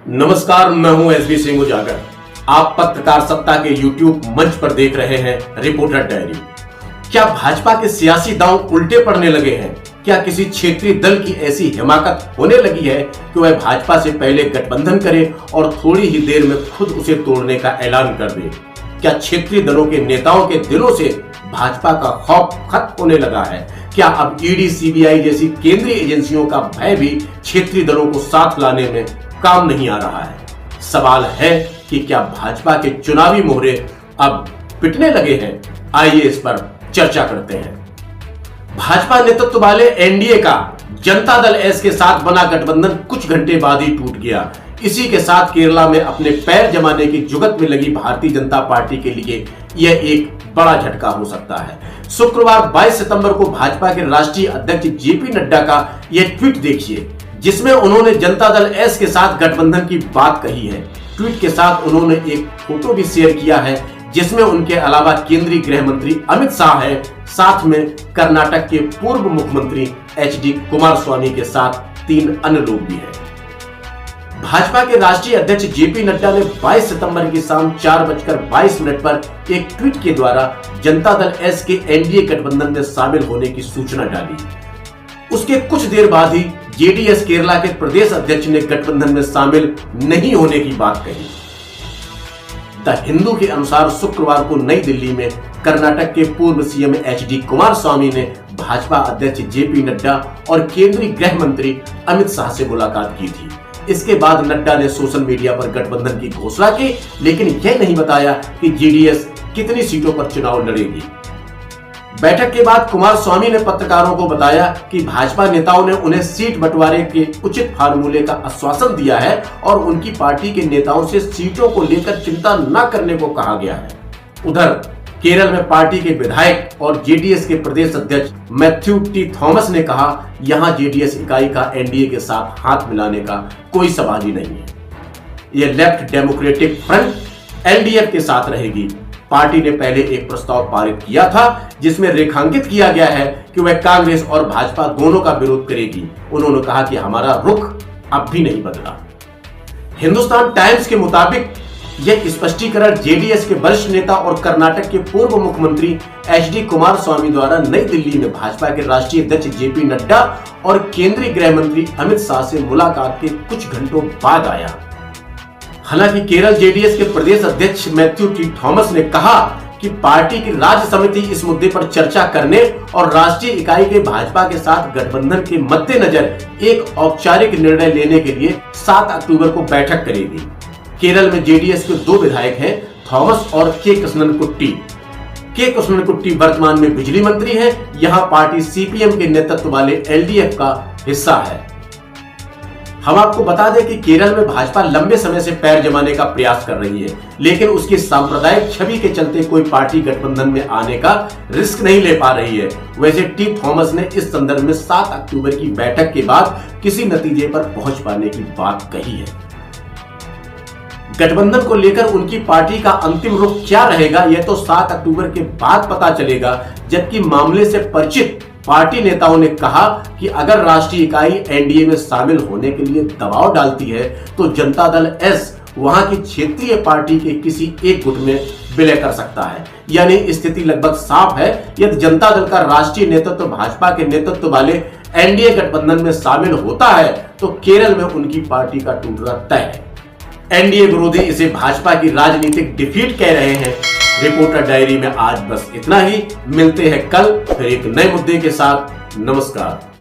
नमस्कार, मैं हूं एसबी सिंह उजागर। आप पत्रकार सत्ता के यूट्यूब मंच पर देख रहे हैं रिपोर्टर डायरी। क्या भाजपा के सियासी दांव उल्टे पड़ने लगे हैं? क्या किसी क्षेत्रीय दल की ऐसी हिमाकत होने लगी है कि वह भाजपा से पहले गठबंधन करे और थोड़ी ही देर में खुद उसे तोड़ने का ऐलान कर दे? क्या क्षेत्रीय दलों के नेताओं के दिलों से भाजपा का खौफ खत्म होने लगा है? क्या अब ईडी, सीबीआई जैसी केंद्रीय एजेंसियों का भय भी क्षेत्रीय दलों को साथ लाने में काम नहीं आ रहा है? सवाल है कि क्या भाजपा के चुनावी मोहरे अब पिटने लगे हैं? आइए इस पर चर्चा करते हैं। भाजपा नेतृत्व वाले एनडीए का जनता दल एस के साथ बना गठबंधन कुछ घंटे बाद ही टूट गया। इसी के साथ केरला में अपने पैर जमाने की जुगत में लगी भारतीय जनता पार्टी के लिए यह एक बड़ा झटका हो सकता है। शुक्रवार 22 सितंबर को भाजपा के राष्ट्रीय अध्यक्ष जेपी नड्डा का यह ट्वीट देखिए, जिसमें उन्होंने जनता दल एस के साथ गठबंधन की बात कही है। ट्वीट के साथ उन्होंने एक फोटो भी शेयर किया है, जिसमें उनके अलावा केंद्रीय गृह मंत्री अमित शाह है, साथ में कर्नाटक के पूर्व मुख्यमंत्री एचडी कुमारस्वामी के साथ 3 अन्य लोग भी हैं। भाजपा के राष्ट्रीय अध्यक्ष जेपी नड्डा ने 22 सितंबर की शाम 4:22 पर एक ट्वीट के द्वारा जनता दल एस के एनडीए गठबंधन में शामिल होने की सूचना डाली। उसके कुछ देर बाद ही जेडीएस केरला के प्रदेश अध्यक्ष ने गठबंधन में शामिल नहीं होने की बात कही। द हिंदू के अनुसार शुक्रवार को नई दिल्ली में कर्नाटक के पूर्व सीएम एचडी कुमारस्वामी ने भाजपा अध्यक्ष जेपी नड्डा और केंद्रीय गृह मंत्री अमित शाह से मुलाकात की थी। इसके बाद नड्डा ने सोशल मीडिया पर गठबंधन की घोषणा की, लेकिन यह नहीं बताया कि जेडीएस कितनी सीटों पर चुनाव लड़ेगी। बैठक के बाद कुमारस्वामी ने पत्रकारों को बताया कि भाजपा नेताओं ने उन्हें सीट बंटवारे के उचित फार्मूले का आश्वासन दिया है और उनकी पार्टी के नेताओं से सीटों को लेकर चिंता न करने को कहा गया है। उधर केरल में पार्टी के विधायक और जेडीएस के प्रदेश अध्यक्ष मैथ्यू टी थॉमस ने कहा, यहां जेडीएस इकाई का एनडीए के साथ हाथ मिलाने का कोई सवाल ही नहीं है। यह लेफ्ट डेमोक्रेटिक फ्रंट एलडीएफ के साथ रहेगी। पार्टी ने पहले एक प्रस्ताव पारित किया था, जिसमें रेखांकित किया गया है कि वह कांग्रेस और भाजपा दोनों का विरोध करेगी। उन्होंने कहा कि हमारा रुख अब भी नहीं बदला। हिंदुस्तान टाइम्स के मुताबिक यह स्पष्टीकरण जेडीएस के वरिष्ठ नेता और कर्नाटक के पूर्व मुख्यमंत्री एचडी कुमारस्वामी द्वारा नई दिल्ली में भाजपा के राष्ट्रीय अध्यक्ष जेपी नड्डा और केंद्रीय गृह मंत्री अमित शाह से मुलाकात के कुछ घंटों बाद आया। हालांकि केरल जेडीएस के प्रदेश अध्यक्ष मैथ्यू टी थॉमस ने कहा कि पार्टी की राज्य समिति इस मुद्दे पर चर्चा करने और राष्ट्रीय इकाई के भाजपा के साथ गठबंधन के मद्देनजर एक औपचारिक निर्णय लेने के लिए 7 अक्टूबर को बैठक करेगी। केरल में जेडीएस के 2 विधायक हैं, थॉमस और के कृष्णनकुट्टी। के कृष्णनकुट्टी वर्तमान में बिजली मंत्री हैं। यहां पार्टी सीपीएम के नेतृत्व वाले एलडीएफ का हिस्सा है। हम आपको बता दें कि केरल में भाजपा लंबे समय से पैर जमाने का प्रयास कर रही है, लेकिन उसकी सांप्रदायिक छवि के चलते कोई पार्टी गठबंधन में आने का रिस्क नहीं ले पा रही है। वैसे टी थॉमस ने इस संदर्भ में 7 अक्टूबर की बैठक के बाद किसी नतीजे पर पहुंच पाने की बात कही है। गठबंधन को लेकर उनकी पार्टी का अंतिम रुख क्या रहेगा, यह तो 7 अक्टूबर के बाद पता चलेगा। जबकि मामले से परिचित पार्टी नेताओं ने कहा कि अगर राष्ट्रीय इकाई एनडीए में शामिल होने के लिए दबाव डालती है तो जनता दल एस वहां की क्षेत्रीय पार्टी के किसी एक गुट में विलय कर सकता है। यानी स्थिति लगभग साफ है। यदि जनता दल का राष्ट्रीय नेतृत्व भाजपा के नेतृत्व वाले एनडीए गठबंधन में शामिल होता है तो केरल में उनकी पार्टी का टूटना तय है। एनडीए विरोधी इसे भाजपा की राजनीतिक डिफीट कह रहे हैं। रिपोर्टर डायरी में आज बस इतना ही। मिलते हैं कल फिर एक नए मुद्दे के साथ। नमस्कार।